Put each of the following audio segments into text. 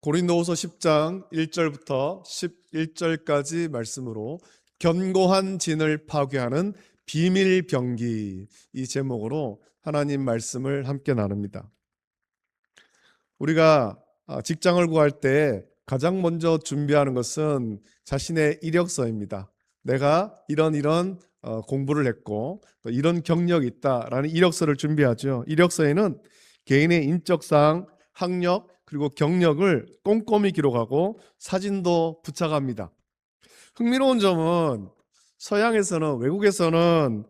고린도후서 10장 1절부터 11절까지 말씀으로 견고한 진을 파괴하는 비밀병기, 이 제목으로 하나님 말씀을 함께 나눕니다. 우리가 직장을 구할 때 가장 먼저 준비하는 것은 자신의 이력서입니다. 내가 이런 공부를 했고 또 이런 경력이 있다라는 이력서를 준비하죠. 이력서에는 개인의 인적사항, 학력, 그리고 경력을 꼼꼼히 기록하고 사진도 부착합니다. 흥미로운 점은 서양에서는, 외국에서는,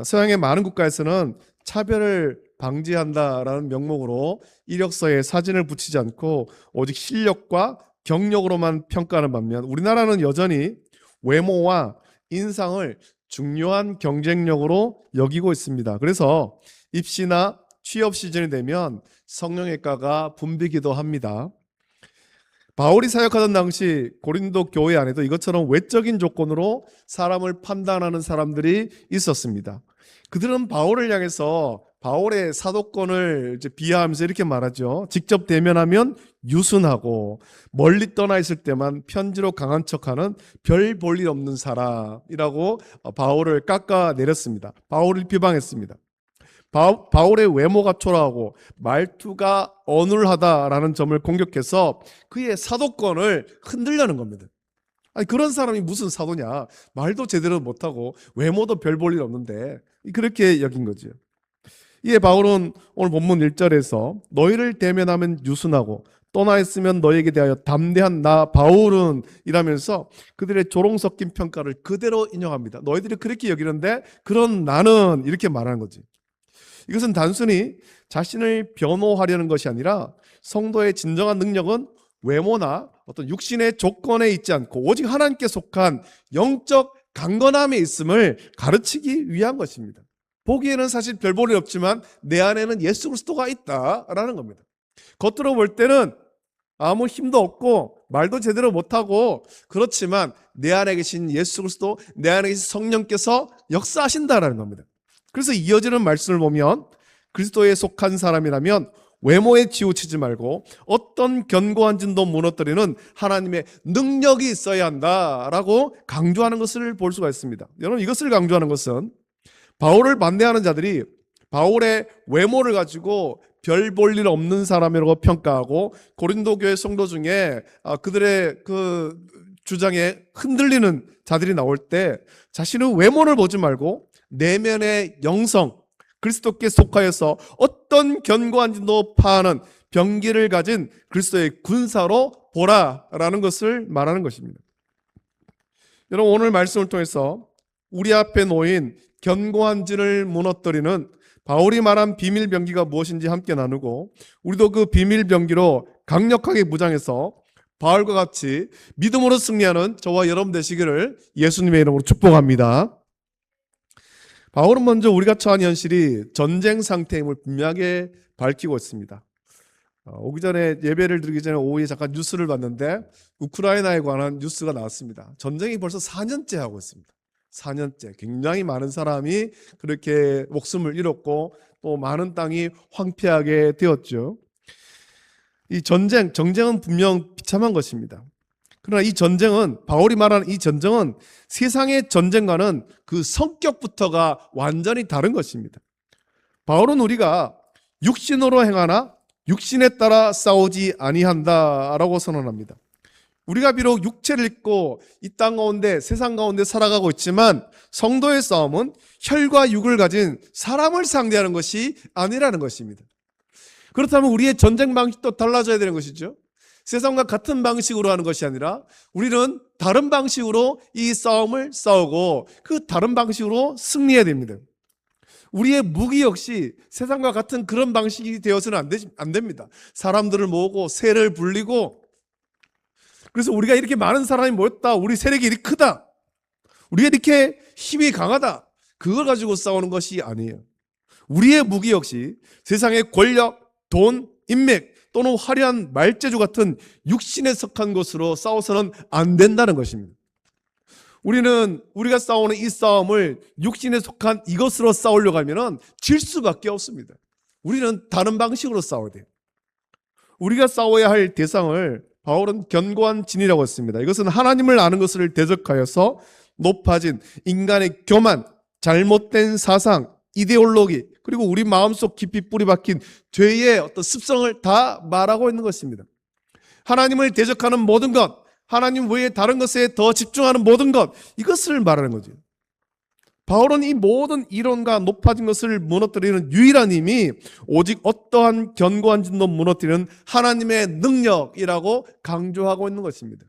서양의 많은 국가에서는 차별을 방지한다라는 명목으로 이력서에 사진을 붙이지 않고 오직 실력과 경력으로만 평가하는 반면, 우리나라는 여전히 외모와 인상을 중요한 경쟁력으로 여기고 있습니다. 그래서 입시나 취업 시즌이 되면 성형외과가 붐비기도 합니다. 바울이 사역하던 당시 고린도 교회 안에도 이것처럼 외적인 조건으로 사람을 판단하는 사람들이 있었습니다. 그들은 바울을 향해서 바울의 사도권을 비하하면서 이렇게 말하죠. 직접 대면하면 유순하고 멀리 떠나 있을 때만 편지로 강한 척하는 별 볼 일 없는 사람이라고 바울을 깎아내렸습니다. 바울을 비방했습니다. 바울의 외모가 초라하고 말투가 어눌하다라는 점을 공격해서 그의 사도권을 흔들려는 겁니다. 아니, 그런 사람이 무슨 사도냐, 말도 제대로 못하고 외모도 별 볼 일 없는데, 그렇게 여긴 거죠. 이에 바울은 오늘 본문 1절에서 너희를 대면하면 유순하고 떠나 있으면 너에게 대하여 담대한 나 바울은 이라면서 그들의 조롱 섞인 평가를 그대로 인용합니다. 너희들이 그렇게 여기는데 그런 나는, 이렇게 말하는 거지. 이것은 단순히 자신을 변호하려는 것이 아니라 성도의 진정한 능력은 외모나 어떤 육신의 조건에 있지 않고 오직 하나님께 속한 영적 강건함에 있음을 가르치기 위한 것입니다. 보기에는 사실 별 볼 일 없지만 내 안에는 예수 그리스도가 있다라는 겁니다. 겉으로 볼 때는 아무 힘도 없고 말도 제대로 못하고, 그렇지만 내 안에 계신 예수 그리스도, 내 안에 계신 성령께서 역사하신다라는 겁니다. 그래서 이어지는 말씀을 보면 그리스도에 속한 사람이라면 외모에 치우치지 말고 어떤 견고한 진도 무너뜨리는 하나님의 능력이 있어야 한다라고 강조하는 것을 볼 수가 있습니다. 여러분, 이것을 강조하는 것은 바울을 반대하는 자들이 바울의 외모를 가지고 별 볼 일 없는 사람이라고 평가하고 고린도 교회 성도 중에 그들의 그 주장에 흔들리는 자들이 나올 때 자신의 외모를 보지 말고 내면의 영성, 그리스도께 속하여서 어떤 견고한 진도 파하는 병기를 가진 그리스도의 군사로 보라라는 것을 말하는 것입니다. 여러분, 오늘 말씀을 통해서 우리 앞에 놓인 견고한 진을 무너뜨리는 바울이 말한 비밀병기가 무엇인지 함께 나누고, 우리도 그 비밀병기로 강력하게 무장해서 바울과 같이 믿음으로 승리하는 저와 여러분 되시기를 예수님의 이름으로 축복합니다. 바울은 먼저 우리가 처한 현실이 전쟁 상태임을 분명하게 밝히고 있습니다. 오기 전에, 예배를 드리기 전에 오후에 잠깐 뉴스를 봤는데 우크라이나에 관한 뉴스가 나왔습니다. 전쟁이 벌써 4년째 하고 있습니다. 4년째 굉장히 많은 사람이 그렇게 목숨을 잃었고 또 많은 땅이 황폐하게 되었죠. 이 정쟁은 분명 비참한 것입니다. 그러나 이 전쟁은, 바울이 말하는 이 전쟁은 세상의 전쟁과는 그 성격부터가 완전히 다른 것입니다. 바울은 우리가 육신으로 행하나 육신에 따라 싸우지 아니한다라고 선언합니다. 우리가 비록 육체를 입고 이 땅 가운데, 세상 가운데 살아가고 있지만 성도의 싸움은 혈과 육을 가진 사람을 상대하는 것이 아니라는 것입니다. 그렇다면 우리의 전쟁 방식도 달라져야 되는 것이죠. 세상과 같은 방식으로 하는 것이 아니라 우리는 다른 방식으로 이 싸움을 싸우고 그 다른 방식으로 승리해야 됩니다. 우리의 무기 역시 세상과 같은 그런 방식이 되어서는 안 됩니다. 사람들을 모으고 세를 불리고, 그래서 우리가 이렇게 많은 사람이 모였다, 우리 세력이 이렇게 크다, 우리가 이렇게 힘이 강하다, 그걸 가지고 싸우는 것이 아니에요. 우리의 무기 역시 세상의 권력, 돈, 인맥 또는 화려한 말재주 같은 육신에 속한 것으로 싸워서는 안 된다는 것입니다. 우리가 싸우는 이 싸움을 육신에 속한 이것으로 싸우려고 하면 질 수밖에 없습니다. 우리는 다른 방식으로 싸워야 돼요. 우리가 싸워야 할 대상을 바울은 견고한 진이라고 했습니다. 이것은 하나님을 아는 것을 대적하여서 높아진 인간의 교만, 잘못된 사상, 이데올로기, 그리고 우리 마음속 깊이 뿌리 박힌 죄의 어떤 습성을 다 말하고 있는 것입니다. 하나님을 대적하는 모든 것, 하나님 외에 다른 것에 더 집중하는 모든 것, 이것을 말하는 거죠. 바울은 이 모든 이론과 높아진 것을 무너뜨리는 유일한 힘이 오직 어떠한 견고한 진도 무너뜨리는 하나님의 능력이라고 강조하고 있는 것입니다.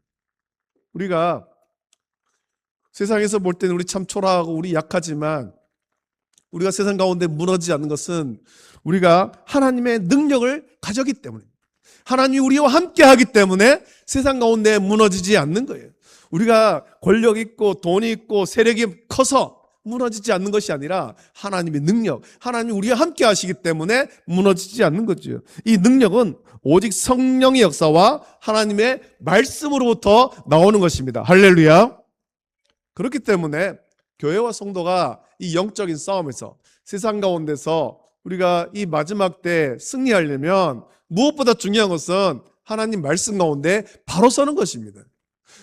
우리가 세상에서 볼 때는 우리 참 초라하고 우리 약하지만 우리가 세상 가운데 무너지지 않는 것은 우리가 하나님의 능력을 가졌기 때문입니다. 하나님이 우리와 함께 하기 때문에 세상 가운데 무너지지 않는 거예요. 우리가 권력 있고 돈이 있고 세력이 커서 무너지지 않는 것이 아니라 하나님의 능력, 하나님이 우리와 함께 하시기 때문에 무너지지 않는 거죠. 이 능력은 오직 성령의 역사와 하나님의 말씀으로부터 나오는 것입니다. 할렐루야. 그렇기 때문에 교회와 성도가 이 영적인 싸움에서 세상 가운데서 우리가 이 마지막 때 승리하려면 무엇보다 중요한 것은 하나님 말씀 가운데 바로 서는 것입니다.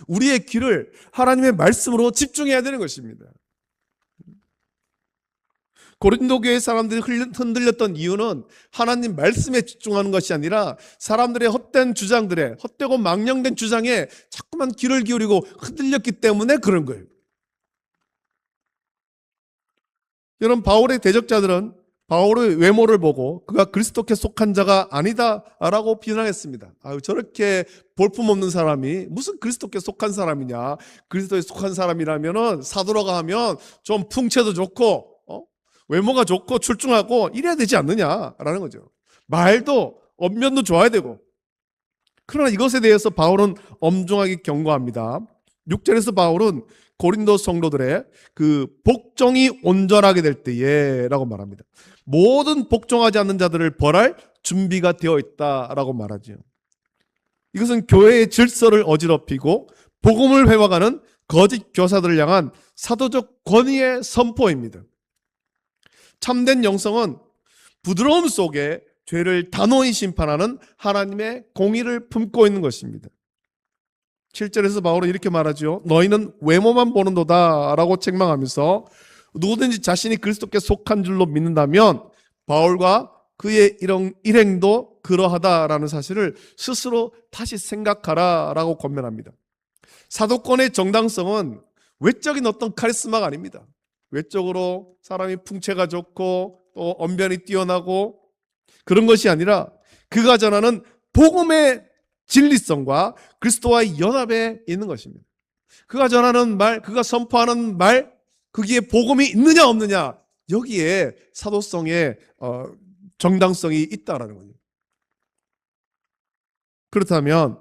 우리의 길을 하나님의 말씀으로 집중해야 되는 것입니다. 고린도 교회 사람들이 흔들렸던 이유는 하나님 말씀에 집중하는 것이 아니라 사람들의 헛된 주장들에, 헛되고 망령된 주장에 자꾸만 귀를 기울이고 흔들렸기 때문에 그런 거예요. 여러분, 바울의 대적자들은 바울의 외모를 보고 그가 그리스도께 속한 자가 아니다라고 비난했습니다. 저렇게 볼품없는 사람이 무슨 그리스도께 속한 사람이냐. 그리스도에 속한 사람이라면 사도라고 하면 좀 풍채도 좋고 외모가 좋고 출중하고 이래야 되지 않느냐라는 거죠. 말도 언변도 좋아야 되고. 그러나 이것에 대해서 바울은 엄중하게 경고합니다. 6절에서 바울은 고린도 성도들의 그 복종이 온전하게 될 때에 라고 말합니다. 모든 복종하지 않는 자들을 벌할 준비가 되어 있다라고 말하죠. 이것은 교회의 질서를 어지럽히고 복음을 회방하는 거짓 교사들을 향한 사도적 권위의 선포입니다. 참된 영성은 부드러움 속에 죄를 단호히 심판하는 하나님의 공의를 품고 있는 것입니다. 7절에서 바울은 이렇게 말하죠. 너희는 외모만 보는도다 라고 책망하면서 누구든지 자신이 그리스도께 속한 줄로 믿는다면 바울과 그의 이런 일행도 그러하다라는 사실을 스스로 다시 생각하라 라고 권면합니다. 사도권의 정당성은 외적인 어떤 카리스마가 아닙니다. 외적으로 사람이 풍채가 좋고 또 언변이 뛰어나고 그런 것이 아니라 그가 전하는 복음의 진리성과 그리스도와의 연합에 있는 것입니다. 그가 전하는 말, 그가 선포하는 말, 거기에 복음이 있느냐 없느냐, 여기에 사도성의 정당성이 있다라는 거죠. 그렇다면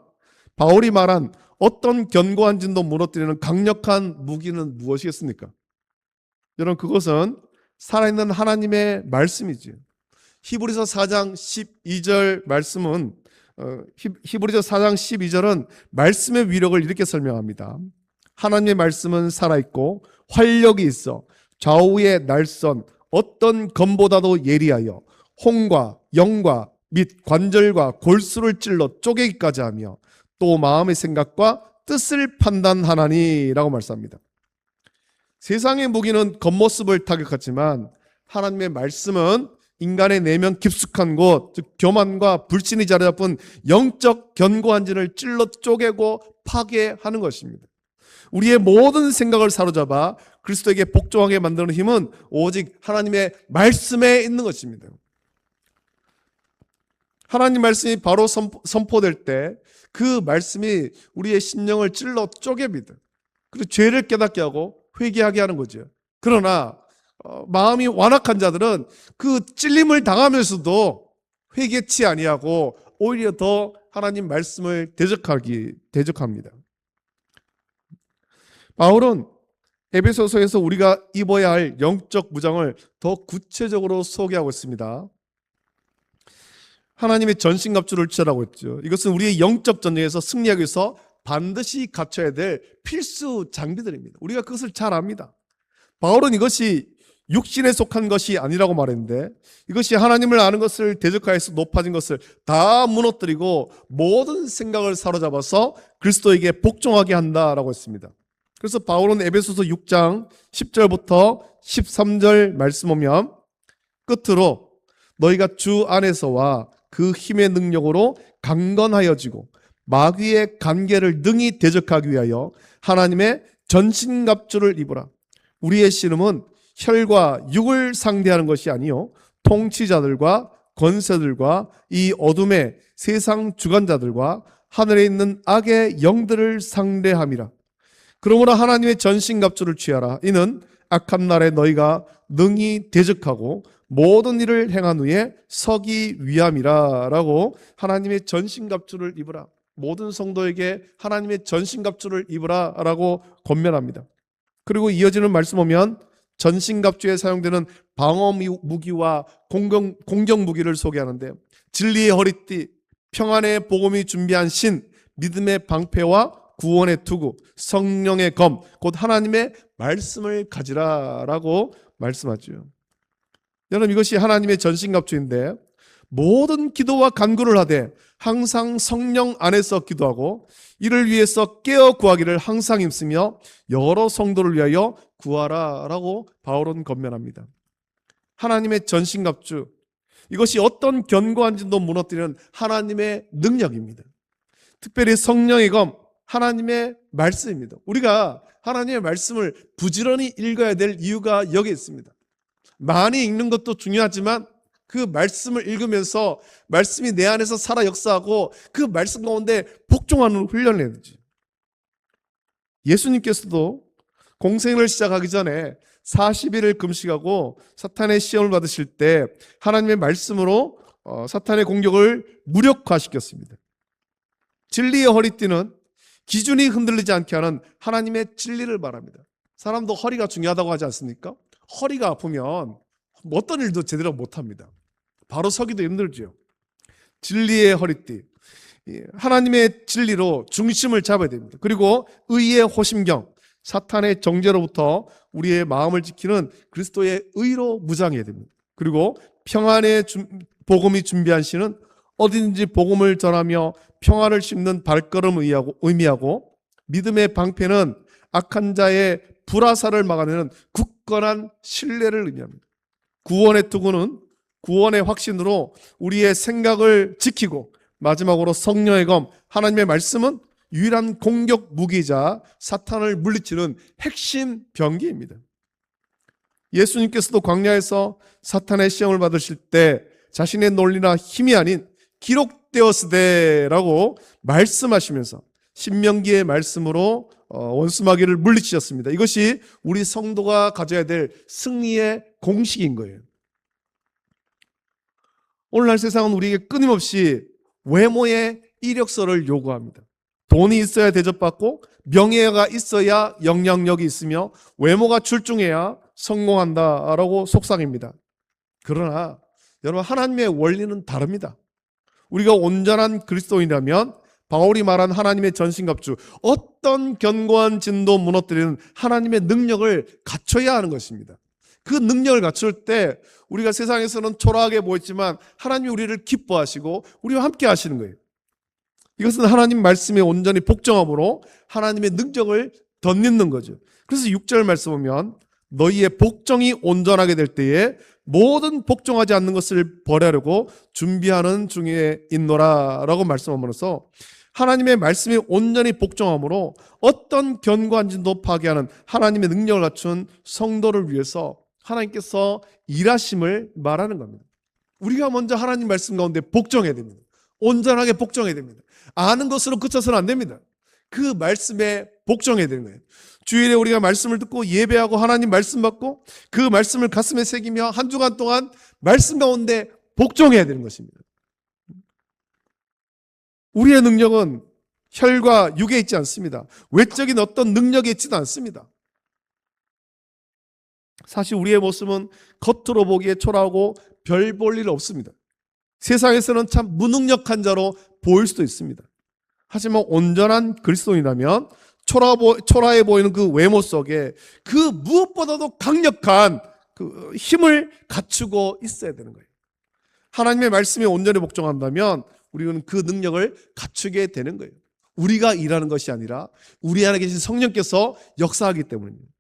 바울이 말한 어떤 견고한 진도 무너뜨리는 강력한 무기는 무엇이겠습니까? 여러분, 그것은 살아있는 하나님의 말씀이지요. 히브리서 4장 12절 말씀은 히브리서 4장 12절은 말씀의 위력을 이렇게 설명합니다. 하나님의 말씀은 살아있고 활력이 있어 좌우의 날선 어떤 검보다도 예리하여 혼과 영과 및 관절과 골수를 찔러 쪼개기까지 하며 또 마음의 생각과 뜻을 판단하나니 라고 말씀합니다. 세상의 무기는 겉모습을 타격하지만 하나님의 말씀은 인간의 내면 깊숙한 곳, 즉 교만과 불신이 자리잡은 영적 견고한 진을 찔러 쪼개고 파괴하는 것입니다. 우리의 모든 생각을 사로잡아 그리스도에게 복종하게 만드는 힘은 오직 하나님의 말씀에 있는 것입니다. 하나님 말씀이 바로 선포될 때 그 말씀이 우리의 심령을 찔러 쪼갭니다. 그리고 죄를 깨닫게 하고 회개하게 하는 거죠. 그러나 마음이 완악한 자들은 그 찔림을 당하면서도 회개치 아니하고 오히려 더 하나님 말씀을 대적합니다. 바울은 에베소서에서 우리가 입어야 할 영적 무장을 더 구체적으로 소개하고 있습니다. 하나님의 전신갑주를 취하라고 했죠. 이것은 우리의 영적 전쟁에서 승리하기 위해서 반드시 갖춰야 될 필수 장비들입니다. 우리가 그것을 잘 압니다. 바울은 이것이 육신에 속한 것이 아니라고 말했는데, 이것이 하나님을 아는 것을 대적하여서 높아진 것을 다 무너뜨리고 모든 생각을 사로잡아서 그리스도에게 복종하게 한다라고 했습니다. 그래서 바울은 에베소서 6장 10절부터 13절 말씀 보면, 끝으로 너희가 주 안에서와 그 힘의 능력으로 강건하여지고 마귀의 관계를 능히 대적하기 위하여 하나님의 전신갑주를 입으라. 우리의 씨름은 혈과 육을 상대하는 것이 아니요 통치자들과 권세들과 이 어둠의 세상 주관자들과 하늘에 있는 악의 영들을 상대함이라. 그러므로 하나님의 전신갑주를 취하라. 이는 악한 날에 너희가 능히 대적하고 모든 일을 행한 후에 서기 위함이라 라고 하나님의 전신갑주를 입으라. 모든 성도에게 하나님의 전신갑주를 입으라 라고 권면합니다. 그리고 이어지는 말씀 보면 전신갑주에 사용되는 방어 무기와 공격 무기를 소개하는데, 진리의 허리띠, 평안의 복음이 준비한 신, 믿음의 방패와 구원의 투구, 성령의 검, 곧 하나님의 말씀을 가지라 라고 말씀하죠. 여러분, 이것이 하나님의 전신갑주인데, 모든 기도와 간구를 하되 항상 성령 안에서 기도하고 이를 위해서 깨어 구하기를 항상 힘쓰며 여러 성도를 위하여 구하라 라고 바울은 권면합니다. 하나님의 전신갑주, 이것이 어떤 견고한 진도 무너뜨리는 하나님의 능력입니다. 특별히 성령의 검, 하나님의 말씀입니다. 우리가 하나님의 말씀을 부지런히 읽어야 될 이유가 여기 있습니다. 많이 읽는 것도 중요하지만 그 말씀을 읽으면서 말씀이 내 안에서 살아 역사하고 그 말씀 가운데 복종하는 훈련을 해야 되지. 예수님께서도 공생을 시작하기 전에 40일을 금식하고 사탄의 시험을 받으실 때 하나님의 말씀으로 사탄의 공격을 무력화시켰습니다. 진리의 허리띠는 기준이 흔들리지 않게 하는 하나님의 진리를 말합니다. 사람도 허리가 중요하다고 하지 않습니까? 허리가 아프면 어떤 일도 제대로 못합니다. 바로 서기도 힘들죠. 진리의 허리띠, 하나님의 진리로 중심을 잡아야 됩니다. 그리고 의의 호심경, 사탄의 정죄로부터 우리의 마음을 지키는 그리스도의 의로 무장해야 됩니다. 그리고 평안의 복음이 준비한 신은 어디든지 복음을 전하며 평안을 심는 발걸음을 의미하고, 믿음의 방패는 악한 자의 불화살을 막아내는 굳건한 신뢰를 의미합니다. 구원의 투구는 구원의 확신으로 우리의 생각을 지키고, 마지막으로 성령의 검, 하나님의 말씀은 유일한 공격 무기이자 사탄을 물리치는 핵심 병기입니다. 예수님께서도 광야에서 사탄의 시험을 받으실 때 자신의 논리나 힘이 아닌 기록되었으되라고 말씀하시면서 신명기의 말씀으로 원수마귀를 물리치셨습니다. 이것이 우리 성도가 가져야 될 승리의 공식인 거예요. 오늘날 세상은 우리에게 끊임없이 외모의 이력서를 요구합니다. 돈이 있어야 대접받고 명예가 있어야 영향력이 있으며 외모가 출중해야 성공한다라고 속삭입니다. 그러나 여러분, 하나님의 원리는 다릅니다. 우리가 온전한 그리스도인이라면 바울이 말한 하나님의 전신갑주, 어떤 견고한 진도 무너뜨리는 하나님의 능력을 갖춰야 하는 것입니다. 그 능력을 갖출 때 우리가 세상에서는 초라하게 보였지만 하나님이 우리를 기뻐하시고 우리와 함께 하시는 거예요. 이것은 하나님 말씀에 온전히 복종함으로 하나님의 능력을 덧입는 거죠. 그래서 6절 말씀 보면 너희의 복종이 온전하게 될 때에 모든 복종하지 않는 것을 버리려고 준비하는 중에 있노라 라고 말씀하면서, 하나님의 말씀에 온전히 복종함으로 어떤 견고한 진도 파괴하는 하나님의 능력을 갖춘 성도를 위해서 하나님께서 일하심을 말하는 겁니다. 우리가 먼저 하나님 말씀 가운데 복종해야 됩니다. 온전하게 복종해야 됩니다. 아는 것으로 그쳐서는 안 됩니다. 그 말씀에 복종해야 되는 거예요. 주일에 우리가 말씀을 듣고 예배하고 하나님 말씀 받고 그 말씀을 가슴에 새기며 한 주간 동안 말씀 가운데 복종해야 되는 것입니다. 우리의 능력은 혈과 육에 있지 않습니다. 외적인 어떤 능력에 있지도 않습니다. 사실 우리의 모습은 겉으로 보기에 초라하고 별 볼 일 없습니다. 세상에서는 참 무능력한 자로 보일 수도 있습니다. 하지만 온전한 그리스도인이라면 초라해 보이는 그 외모 속에 그 무엇보다도 강력한 그 힘을 갖추고 있어야 되는 거예요. 하나님의 말씀에 온전히 복종한다면 우리는 그 능력을 갖추게 되는 거예요. 우리가 일하는 것이 아니라 우리 안에 계신 성령께서 역사하기 때문입니다.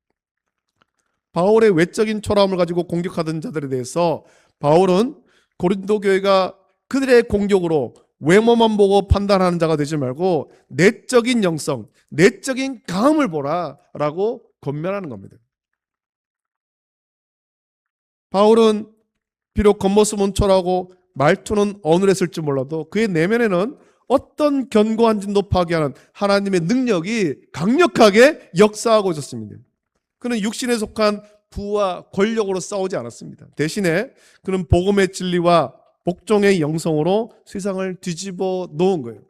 바울의 외적인 초라함을 가지고 공격하던 자들에 대해서 바울은 고린도 교회가 그들의 공격으로 외모만 보고 판단하는 자가 되지 말고 내적인 영성, 내적인 강함을 보라라고 권면하는 겁니다. 바울은 비록 겉모습은 초라하고 말투는 어눌했을지 몰라도 그의 내면에는 어떤 견고한 진도 파괴하는 하나님의 능력이 강력하게 역사하고 있었습니다. 그는 육신에 속한 부와 권력으로 싸우지 않았습니다. 대신에 그는 복음의 진리와 복종의 영성으로 세상을 뒤집어 놓은 거예요.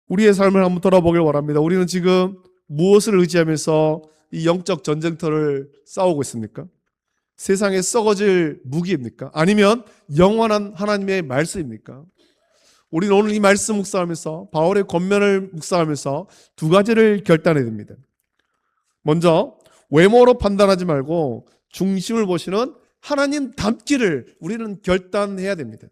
우리의 삶을 한번 돌아보길 바랍니다. 우리는 지금 무엇을 의지하면서 이 영적 전쟁터를 싸우고 있습니까? 세상에 썩어질 무기입니까? 아니면 영원한 하나님의 말씀입니까? 우리는 오늘 이 말씀 묵상하면서 바울의 권면을 묵상하면서 두 가지를 결단해야 됩니다. 먼저 외모로 판단하지 말고 중심을 보시는 하나님 닮기를 우리는 결단해야 됩니다.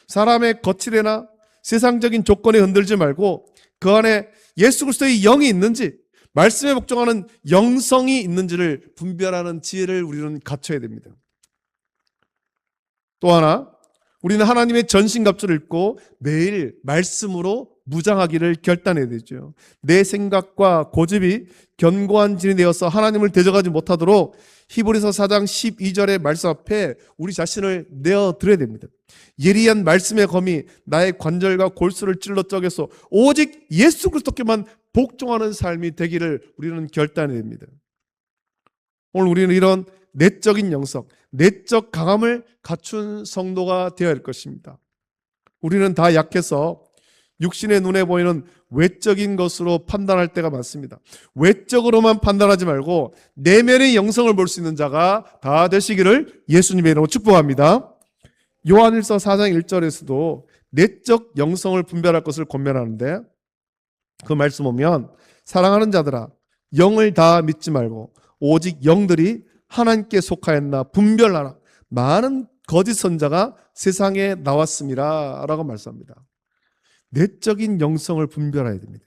사람의 거칠애나 세상적인 조건에 흔들지 말고 그 안에 예수 그리스도의 영이 있는지 말씀에 복종하는 영성이 있는지를 분별하는 지혜를 우리는 갖춰야 됩니다. 또 하나, 우리는 하나님의 전신갑주를 입고 매일 말씀으로 무장하기를 결단해야 되죠. 내 생각과 고집이 견고한 진이 되어서 하나님을 대적하지 못하도록 히브리서 4장 12절의 말씀 앞에 우리 자신을 내어드려야 됩니다. 예리한 말씀의 검이 나의 관절과 골수를 찔러 쪼개서 오직 예수 그리스도께만 복종하는 삶이 되기를 우리는 결단해야 됩니다. 오늘 우리는 이런 내적인 영성, 내적 강함을 갖춘 성도가 되어야 할 것입니다. 우리는 다 약해서 육신의 눈에 보이는 외적인 것으로 판단할 때가 많습니다. 외적으로만 판단하지 말고 내면의 영성을 볼 수 있는 자가 다 되시기를 예수님의 이름으로 축복합니다. 요한일서 4장 1절에서도 내적 영성을 분별할 것을 권면하는데 그 말씀 보면 사랑하는 자들아 영을 다 믿지 말고 오직 영들이 하나님께 속하였나 분별하라. 많은 거짓 선자가 세상에 나왔습니다 라고 말씀합니다. 내적인 영성을 분별해야 됩니다.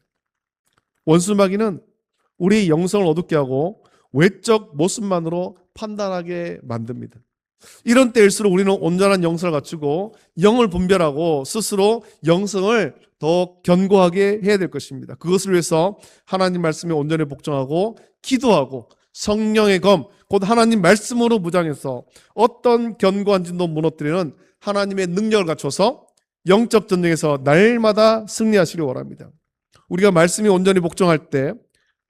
원수마귀는 우리의 영성을 어둡게 하고 외적 모습만으로 판단하게 만듭니다. 이런 때일수록 우리는 온전한 영성을 갖추고 영을 분별하고 스스로 영성을 더 견고하게 해야 될 것입니다. 그것을 위해서 하나님 말씀에 온전히 복종하고 기도하고 성령의 검, 곧 하나님 말씀으로 무장해서 어떤 견고한 진도 무너뜨리는 하나님의 능력을 갖춰서 영적 전쟁에서 날마다 승리하시길 원합니다. 우리가 말씀이 온전히 복종할 때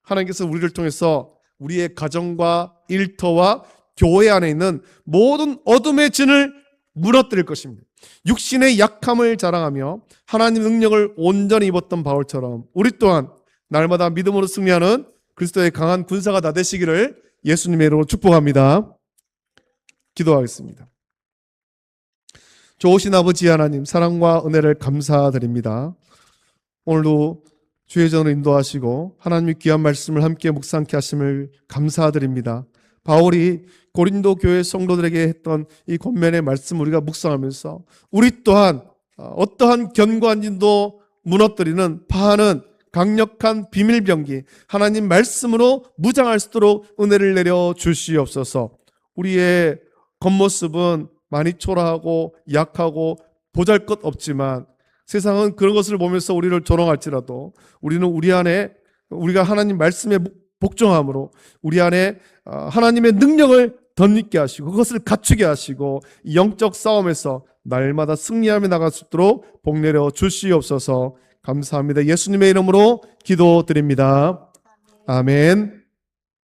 하나님께서 우리를 통해서 우리의 가정과 일터와 교회 안에 있는 모든 어둠의 진을 무너뜨릴 것입니다. 육신의 약함을 자랑하며 하나님의 능력을 온전히 입었던 바울처럼 우리 또한 날마다 믿음으로 승리하는 그리스도의 강한 군사가 다 되시기를 예수님의 이름으로 축복합니다. 기도하겠습니다. 좋으신 아버지 하나님, 사랑과 은혜를 감사드립니다. 오늘도 주의 전을 인도하시고 하나님의 귀한 말씀을 함께 묵상케 하심을 감사드립니다. 바울이 고린도 교회 성도들에게 했던 이 권면의 말씀 우리가 묵상하면서 우리 또한 어떠한 견고한 진도 무너뜨리는 파하는 강력한 비밀병기 하나님 말씀으로 무장할 수 있도록 은혜를 내려 주시옵소서. 우리의 겉모습은 많이 초라하고 약하고 보잘것없지만 세상은 그런 것을 보면서 우리를 조롱할지라도 우리는 우리 안에 우리가 하나님 말씀에 복종함으로 우리 안에 하나님의 능력을 덧입게 하시고 그것을 갖추게 하시고 영적 싸움에서 날마다 승리하며 나갈 수 있도록 복 내려 주시옵소서. 감사합니다. 예수님의 이름으로 기도드립니다. 아멘.